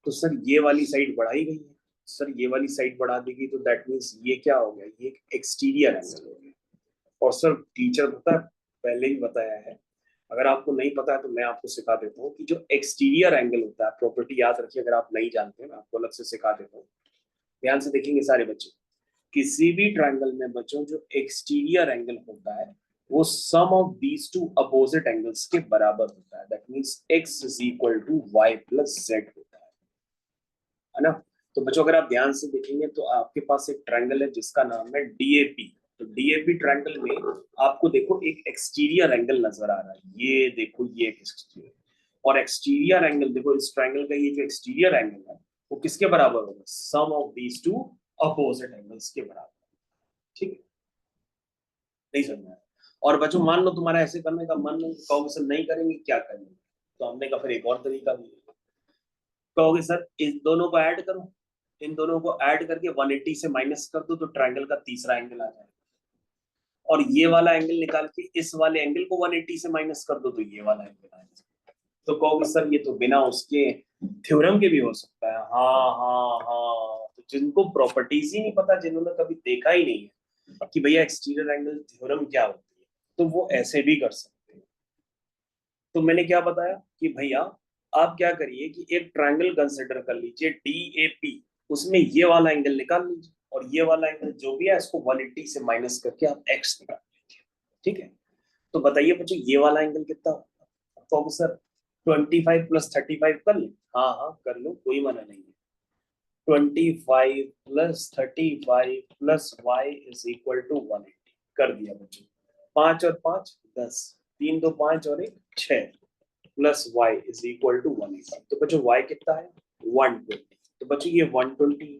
तो सर ये वाली साइड बढ़ाई गई है, सर ये वाली साइड बढ़ा देगी तो दैट मीन्स ये क्या हो गया? ये एक्सटीरियर एंगल हो गया। और सर टीचर पता है पहले ही बताया है, अगर आपको नहीं पता है तो मैं आपको सिखा देता हूँ कि जो एक्सटीरियर एंगल होता है, प्रॉपर्टी याद रखिए, अगर आप नहीं जानते मैं आपको अलग से सिखा देता हूँ। ध्यान से देखेंगे सारे बच्चे, किसी भी ट्रायंगल में बच्चों जो एक्सटीरियर एंगल होता है वो sum of these two opposite angles के बराबर होता है। That means x is equal to y plus z होता है ना। तो बच्चों अगर आप ध्यान से देखेंगे तो आपके पास एक ट्रायंगल है जिसका नाम है डीएपी। तो डीएपी ट्रायंगल में आपको देखो एक एक्सटीरियर एंगल नजर आ रहा है, ये देखो ये एक्सटीरियर, और एक्सटीरियर एंगल देखो इस ट्रायंगल का, ये जो एक्सटीरियर एंगल है वो किसके बराबर होगा? Sum of these two opposite angles के बराबर। ठीक है, नहीं समझा? और बच्चों मान लो तुम्हारा ऐसे करने का मन कहोगे सर नहीं करेंगे, क्या करेंगे? तो हमने कहा फिर एक और तरीका भी है। कहोगे सर इस दोनों को ऐड करो, इन दोनों को ऐड करके 180 से माइनस कर दो तो ट्रायंगल का तीसरा एंगल आ जाएगा, और ये वाला एंगल निकाल के इस वाले एंगल को 180 से माइनस कर दो तो ये वाला एंगल आ जाएगा। तो कहोगे सर ये तो बिना उसके थ्योरम के भी हो सकता है। हाँ हाँ हाँ, तो जिनको प्रॉपर्टीज ही नहीं पता, जिन्होंने कभी देखा ही नहीं है कि भैया एक्सटीरियर एंगल थ्योरम क्या होती है, तो वो ऐसे भी कर सकते हैं। तो मैंने क्या बताया कि भैया आप क्या करिए कि एक ट्रायंगल कंसिडर कर लीजिए DAP, उसमें ये वाला एंगल निकाल लीजिए, और ये वाला एंगल जो भी है इसको 180 से माइनस करके आप x निकाल लीजिए। ठीक है, तो बताइए बच्चों ये वाला एंगल कितना होगा? तो सर 25 प्लस 35 कर ले। हाँ हाँ कर लो, कोई मना नहीं है। 25 plus 35 plus Y is equal to 180 कर दिया बच्चों। 5 और 5 10, 3 2 5 और 1 6 plus Y is equal to 180। तो बच्चों वाई कितना है? 120। तो बच्चों ये 120,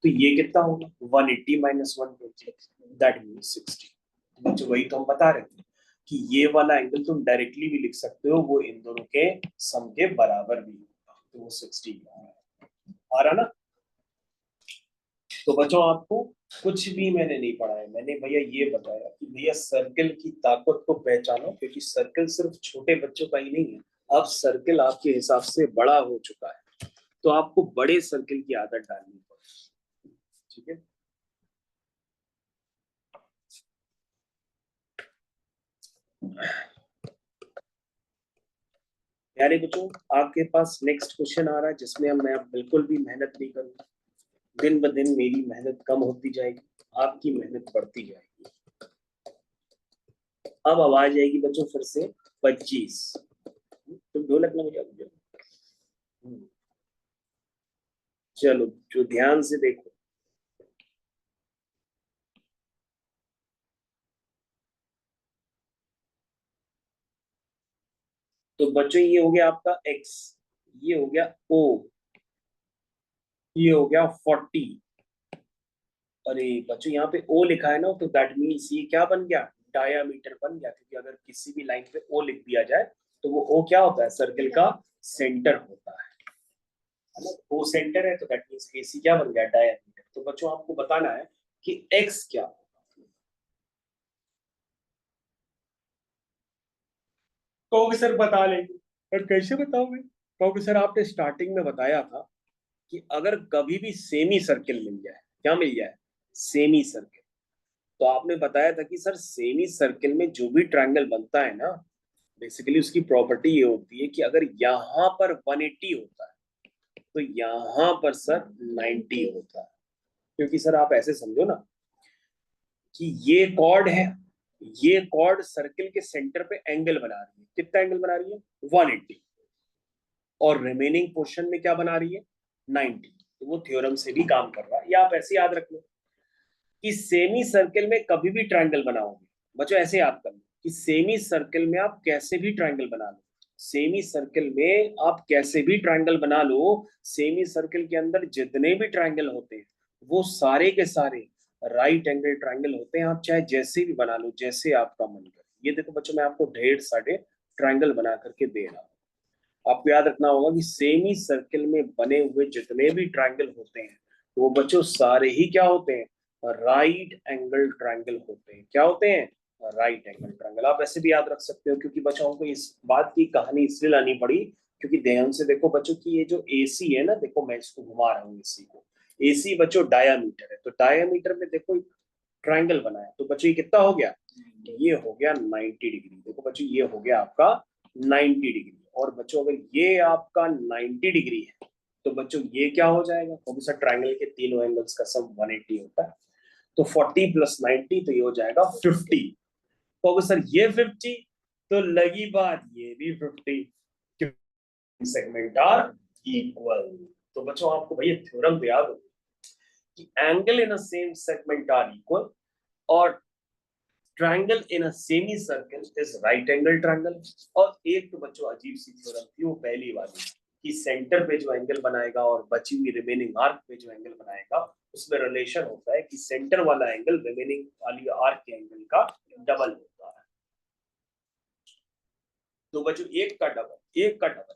तो ये कितना होगा? 180 माइनस 120, दैट मीन्स 60। तो बच्चों वही तो हम बता रहे थे कि ये वाला एंगल तुम डायरेक्टली भी लिख सकते हो, वो इन दोनों के सम के बराबर भी होगा, तो वो 60 आ रहा ना। तो बच्चों आपको कुछ भी मैंने नहीं पढ़ाया, मैंने भैया ये बताया कि भैया सर्कल की ताकत को पहचानो, क्योंकि सर्कल सिर्फ छोटे बच्चों का ही नहीं है, अब सर्कल आपके हिसाब से बड़ा हो चुका है, तो आपको बड़े सर्कल की आदत डालनी पड़ेगी। ठीक है, प्यारे बच्चों आपके पास नेक्स्ट क्वेश्चन आ रहा है जिसमें मैं अब बिल्कुल भी मेहनत नहीं करूंगा। दिन ब दिन मेरी मेहनत कम होती जाएगी, आपकी मेहनत बढ़ती जाएगी। अब आवाज आएगी बच्चों फिर से 25। तुम ढोलक ना बजाओ। चलो जो ध्यान से देखो, तो बच्चों ये हो गया आपका x, ये हो गया o, ये हो गया 40। अरे बच्चों यहाँ पे o लिखा है ना, तो दैट मीन्स ये क्या बन गया? डायामीटर बन गया, क्योंकि अगर किसी भी लाइन पे o लिख दिया जाए तो वो o क्या होता है? सर्कल का सेंटर होता है ना। o सेंटर है तो दैट मीन्स AC क्या बन गया? डायामीटर। तो बच्चों आपको बताना है कि x क्या होगा। कहोगे सर बता लेंगे, पर कैसे बताओगे? कहोगे सर आपने स्टार्टिंग में बताया था कि अगर कभी भी सेमी सर्किल मिल जाए, क्या मिल जाए, सेमी सर्किल, तो आपने बताया था कि सर सेमी सर्किल में जो भी ट्रायंगल बनता है ना, बेसिकली उसकी प्रॉपर्टी ये होती है कि अगर यहाँ पर 180 होता है तो यहाँ पर सर 90 होता है। क्योंकि सर आप ऐसे समझो ना कि ये कॉर्ड है, ये कॉर्ड सर्किल के सेंटर पे एंगल बना रही है, कितना एंगल बना रही है, 180, और रिमेनिंग पोर्शन में क्या बना रही है, 90। तो वो थ्योरम से भी काम कर रहा है, या आप ऐसे याद रख लो कि सेमी सर्किल में कभी भी ट्रायंगल बनाओगे, बच्चों ऐसे याद कर लो कि सेमी सर्किल में आप कैसे भी ट्रायंगल बना लो, सेमी सर्किल में आप कैसे भी ट्रायंगल बना लो, सेमी सर्किल के अंदर जितने भी ट्रायंगल होते हैं वो सारे के सारे राइट एंगल ट्रायंगल होते हैं। आप चाहे जैसे भी बना लो, जैसे आपका मन करे। ये देखो बच्चों, मैं आपको ढेर सारे ट्रायंगल बना करके दे रहा हूँ। आपको याद रखना होगा कि सेमी सर्किल में बने हुए जितने भी ट्रायंगल होते हैं वो बच्चों सारे ही क्या होते हैं, राइट एंगल ट्रायंगल होते हैं। क्या होते हैं, राइट एंगल ट्रायंगल। आप ऐसे भी याद रख सकते हो, क्योंकि बच्चों को इस बात की कहानी इसलिए लानी पड़ी क्योंकि ध्यान से देखो बच्चों की ये जो एसी है ना, देखो मैं इसको घुमा रहा हूँ एसी को, एसी बच्चों डायामीटर है, तो डायामीटर में देखो ट्रायंगल बना है, तो बच्चों ये कितना हो गया, ये हो गया 90 डिग्री। देखो बच्चों ये हो गया आपका 90 डिग्री। और बच्चों अगर ये आपका 90 डिग्री है तो बच्चों ये क्या हो जाएगा, कौन सा ट्रायंगल के तीनों एंगल्स का सम 180 होता है, तो 40 + 90 तो ये हो जाएगा 50। तो सर ये 50, तो लगी बात ये भी 50, सेगमेंट आर इक्वल। तो बच्चों आपको भैया थ्योरम तो याद हो कि angle in a same segment are equal और triangle in a semi circle is right angle triangle. और एक तो बच्चों अजीब सी थ्योरम थी, वो पहली वाली कि सेंटर पे जो एंगल बनाएगा और बची हुई रिमेनिंग आर्क पे जो एंगल बनाएगा उसमें रिलेशन होता है कि सेंटर वाला एंगल रिमेनिंग वाली आर्क के एंगल का डबल होता है। तो बच्चों एक का डबल, एक का डबल,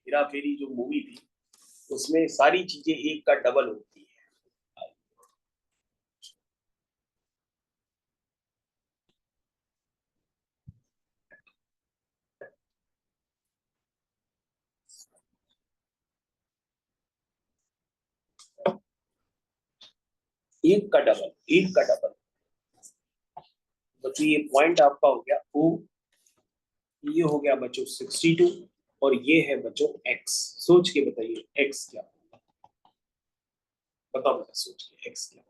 हेरा फेरी जो मूवी थी उसमें सारी चीजें एक का डबल होती है। एक का डबल, एक का डबल। बच्चों ये पॉइंट आपका हो गया ओ, ये हो गया बच्चों 62 और ये है बच्चों x। सोच के बताइए x क्या, बताओ बेटा सोच के x क्या।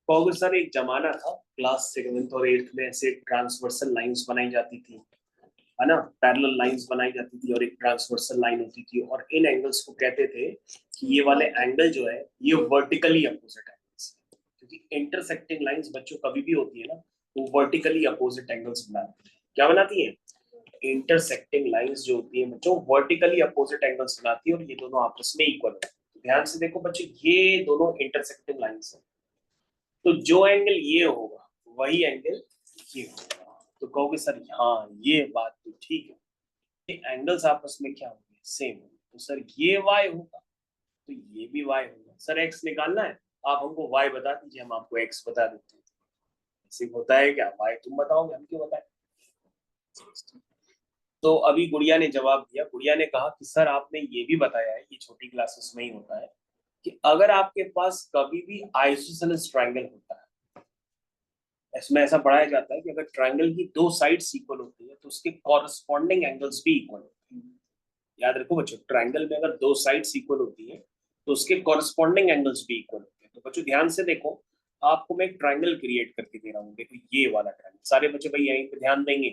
कहोगे सर एक जमाना था क्लास 7th और 8th में ऐसे ट्रांसवर्सल लाइंस बनाई जाती थी, है ना, पैरेलल लाइंस बनाई जाती थी और एक ट्रांसवर्सल लाइन होती थी, और इन एंगल्स को कहते थे कि ये वाले एंगल जो है ये वर्टिकली अपोजिट एंगल्स, क्योंकि इंटरसेक्टिंग लाइंस बच्चों कभी भी होती है ना वो वर्टिकली अपोजिट एंगल्स बनाती है। क्या बनाती है, इंटरसेक्टिंग लाइंस जो होती है बच्चों वर्टिकली अपोजिट एंगल्स बनाती है और ये दोनों आपस में इक्वल होते हैं। ध्यान से देखो बच्चों ये दोनों इंटरसेक्टिंग लाइंस है, तो जो एंगल ये होगा वही एंगल ये होगा। तो कहोगे सर हाँ ये बात तो ठीक है, एंगल्स आपस में क्या होंगे, सेम होंगे। तो सर ये y होगा तो ये भी y होगा। सर x निकालना है, आप हमको y बता दीजिए, हम आपको x बता देते हैं। ऐसे होता है क्या, y तुम बताओगे हम क्यों बताएं। तो अभी गुड़िया ने जवाब दिया, गुड़िया ने कहा कि सर आपने ये भी बताया है, ये छोटी क्लासेस में ही होता है कि अगर आपके पास कभी भी आइसोसेलेस ट्रायंगल होता है, इसमें ऐसा पढ़ाया जाता है कि अगर ट्रायंगल की दो साइड्स इक्वल होती है तो उसके कॉरस्पॉन्डिंग एंगल्स भी इक्वल होते हैं। याद रखो बच्चों, ट्रायंगल में अगर दो साइड्स इक्वल होती है तो उसके कॉरस्पॉन्डिंग एंगल्स भी इक्वल होते हैं। तो बच्चों ध्यान से देखो, आपको मैं एक ट्रायंगल क्रिएट करके दे रहा हूँ, देखो ये वाला ट्रायंगल, सारे बच्चे भाई यहीं पे ध्यान देंगे।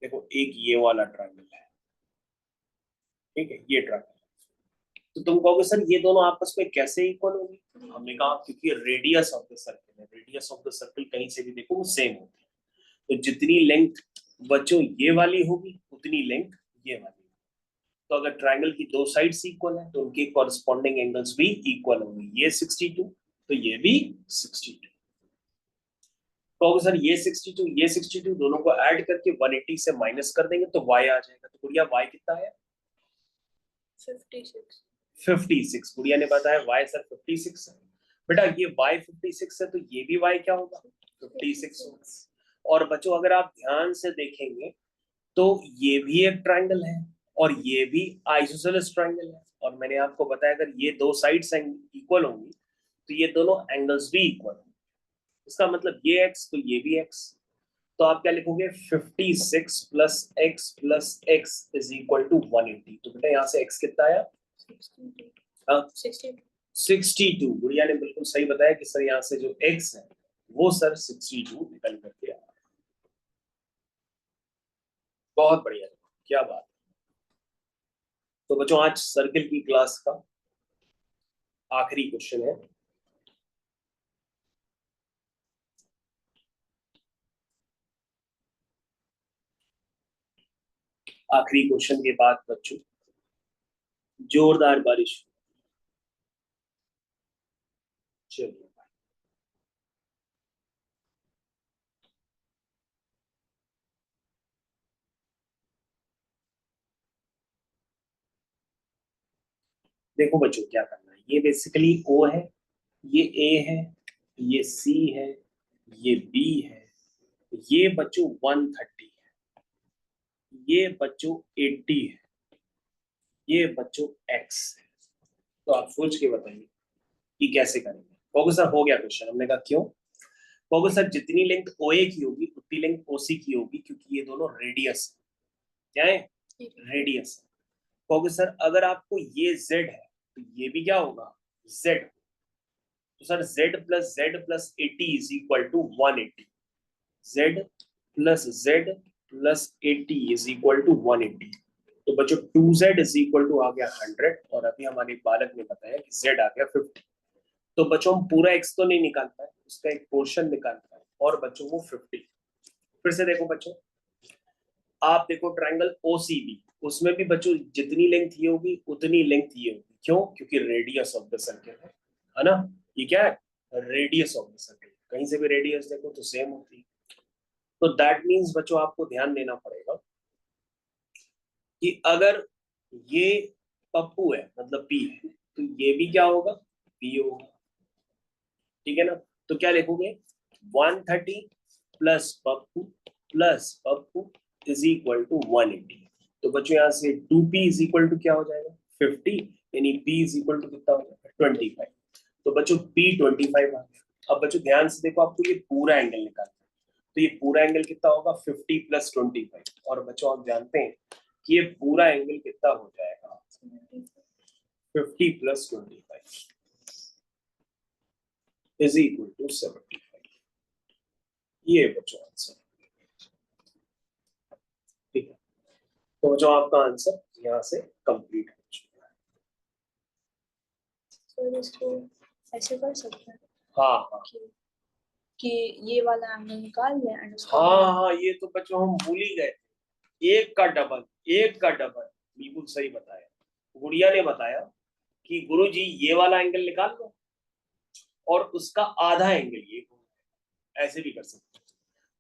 देखो एक ये वाला ट्रायंगल है, ठीक है, ये ट्रायंगल। तो तुम कहोगे सर ये दोनों आपस में कैसे इक्वल होंगे, हमने कहा क्योंकि रेडियस ऑफ द सर्कल है, रेडियस ऑफ द सर्कल कहीं से भी देखो वो सेम होती है। तो जितनी लेंथ बच्चों ये वाली होगी उतनी लेंथ ये वाली। तो अगर ट्रायंगल की दो साइड्स इक्वल है तो उनके कॉरस्पॉन्डिंग एंगल्स भी इक्वल होंगे, ये 62 तो ये भी 62। तो सर ये 62 ये 62 दोनों को ऐड करके 180 से माइनस कर देंगे तो y आ जाएगा। तो गुड़िया y कितना है, 56। 56। गुड़िया ने बताया y सर 56 है। बेटा ये y 56 है तो ये भी y क्या होगा, 56 होगा। और बच्चों अगर आप ध्यान से देखेंगे तो ये भी एक ट्रायंगल है और ये भी आइसोसेलेस ट्रायंगल है, और मैंने आपको बताया अगर ये दो साइड्स इक्वल होंगी तो ये दोनों एंगल्स भी इक्वल होंगे। इसका मतलब ये x तो ये भी x, तो आप क्या लिखोगे 56 plus x is equal to 180। तो बेटा यहाँ से x कितना आया? 62। गुड़िया ने बिल्कुल सही बताया कि सर यहाँ से जो x है वो सर 62 निकल करके आ रहा है। बहुत बढ़िया, क्या बात। तो बच्चों आज सर्किल की क्लास का आखिरी क्वेश्चन है। आखिरी क्वेश्चन के बाद बच्चों जोरदार बारिश। चलिए देखो बच्चों क्या करना है, ये बेसिकली O है, ये A है, ये C है, ये B है, ये बच्चों 130 है, ये बच्चों 80 है, ये बच्चों X है। तो आप सोच के बताइए कि कैसे करेंगे। क्योंकि सर हो गया क्वेश्चन, हमने कहा क्यों? क्योंकि सर जितनी लेंथ OA की होगी उतनी लेंथ OC की होगी, क्योंकि ये दोनों रेडियस है। क्या है? रेडियस है। क्योंकि सर अगर आपको ये Z है तो ये भी क्या होगा? Z। तो sir Z plus 80 is equal to 180। Z plus 80 is equal to 180। तो बच्चों 2Z इज इक्वल टू आ गया 100, और अभी हमारे बालक ने बताया कि Z आ गया 50। तो बच्चों हम पूरा x तो नहीं निकाल पाए, उसका एक पोर्शन निकाल पाए, और बच्चों वो 50। फिर से देखो बच्चों, आप देखो ट्रायंगल OCB, उसमें भी बच्चों जितनी लेंथ ये होगी उतनी लेंथ ये होगी। क्यों? क्योंकि रेडियस ऑफ द सर्किल है ना। ये क्या है? Radius of the circle. कहीं से भी रेडियस देखो तो सेम होती है। तो दैट मीन्स बच्चों आपको ध्यान देना पड़ेगा कि अगर ये पप्पू है मतलब P है, तो ये भी क्या होगा? P होगा। ठीक है ना। तो क्या लिखोगे? 130 plus Pappu is equal to 180। तो बच्चों यहाँ से 2p इज इक्वल टू क्या हो जाएगा? 50, यानी p इज इक्वल टू कितना हो जाएगा? 25। तो बच्चों p 25 आ गया। अब बच्चों ध्यान से देखो, आपको ये पूरा एंगल निकालना है। तो ये पूरा एंगल कितना होगा? 50 प्लस 25। और बच्चों आप जानते हैं कि ये पूरा एंगल कितना हो जाएगा? 50 प्लस 25 इज इक्वल टू 75। ये बच्चों आंसर। ठीक है, तो जो आपका आंसर यहाँ से कंप्लीट हो चुका है। सर इसको ऐसे कर सकते हैं हाँ हाँ कि ये वाला एंगल निकाल लें एंड उसका हाँ, ये तो बच्चों हम भूल ही गए। एक का डबल बिल्कुल सही बताया। गुड़िया ने बताया कि गुरुजी ये वाला एंगल निकाल लो और उसका आधा एंगल ये, ऐसे भी कर सकते हैं।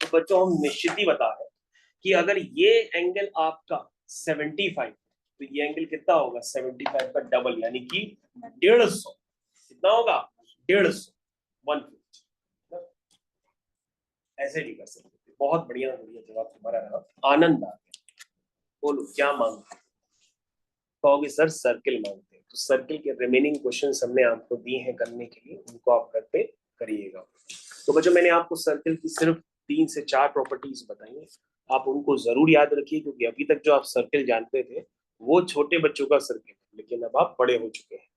तो बच्चों हम निश्चित ही बता रहे हैं कि अगर ये एंगल आपका 75, तो ये एंगल कितना होगा? 75 का डबल, यानी कि 150। कितना होगा? 150, 150। ऐसे भी कर सकते थे। बहुत बढ़िया बढ़िया जवाब तुम्हारा रहा, आनंद आ गया। बोलो क्या मांगते? कहोगे सर सर्किल मांगते हैं। तो सर्किल के रिमेनिंग क्वेश्चंस हमने आपको दिए हैं करने के लिए, उनको आप घर पे करिएगा। तो बच्चों मैंने आपको सर्किल की सिर्फ 3 से 4 प्रॉपर्टीज बताई हैं, आप उनको जरूर याद रखिए, क्योंकि अभी तक जो आप सर्किल जानते थे वो छोटे बच्चों का सर्किल है, लेकिन अब आप बड़े हो चुके हैं।